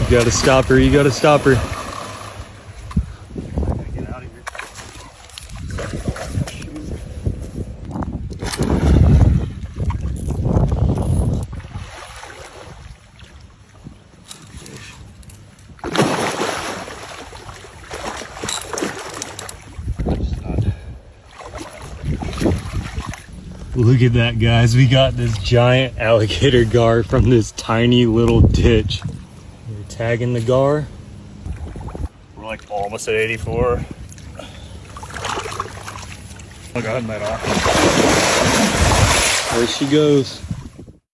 You gotta stop her, you gotta stop her. Get out of here. Look at that, guys. We got this giant alligator gar from this tiny little ditch. We're tagging the gar. We're like almost at 84. I'll go ahead and let off. There she goes.